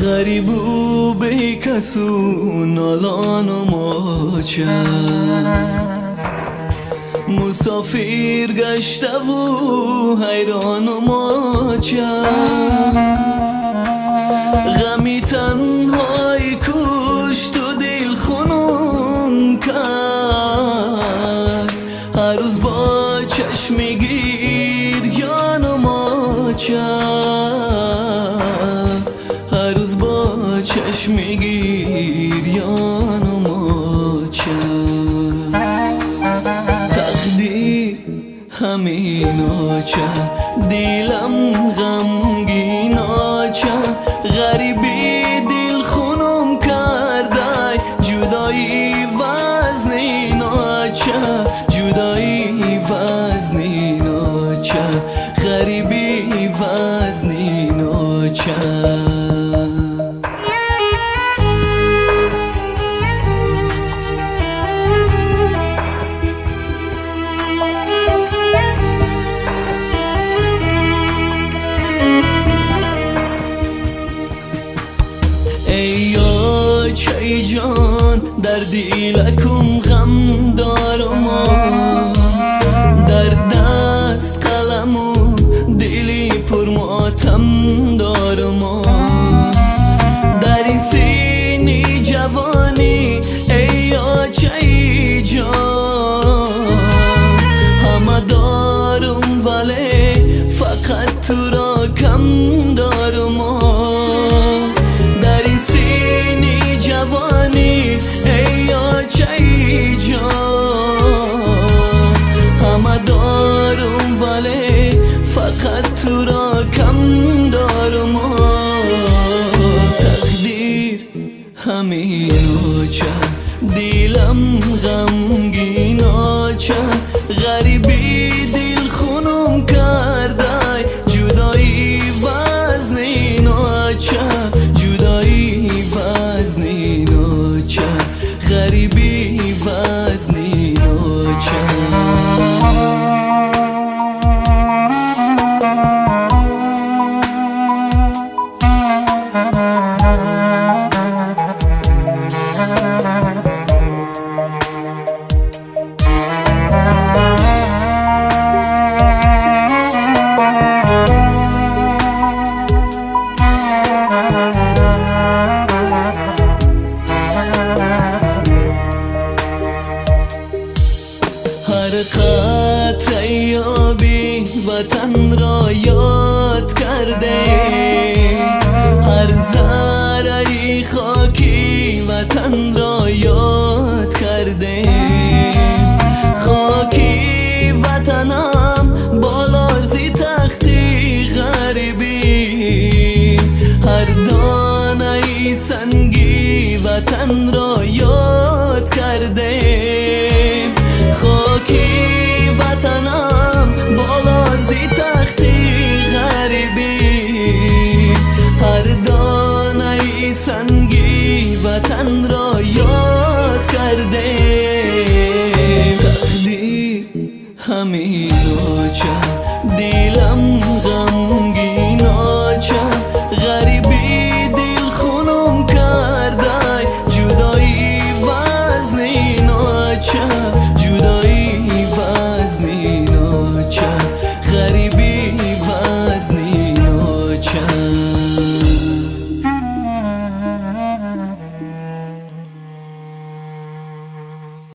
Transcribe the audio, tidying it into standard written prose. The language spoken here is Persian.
غریب و به کسو نالان و ماچه مسافر گشته و حیران و ماچه غمی تنهای کشت و دل خونم کرد هر روز با چشم گیر جان و ماچه هر روز با چشم گیر جان و ماچه تقدیر همین آچه دلم غمگین آچه غریبی دل خونم کرده جدایی وزن آچه جدایی وزن آچه غریبی وزن آچه چای جان در دلکم غم دارم در دست قلم و دلی پر ماتم دارم در این سینی جوانی ای چای جان همه دارم ولی فقط تو را کم دارم جوانی ای چای جان همه دارم ولی فقط تو را کم دارم تقدیر همین آچه دلم غمگین آچه غریبی دل خونم کرده جدایی وزن آچه جدایی وزن غریبی وزن آچه هر قطره آبی وطن را یاد کرده هر ذره خاکی وطن را یاد کرده خاکی وطنم بالا زی تختی غریبی هر دانه سنگی وطن را یاد کرده خاکی وطنم بالا زی تختی غریبی هر دانه سنگی وطن را یاد کرده تقدیر همین آچه دلم غمگین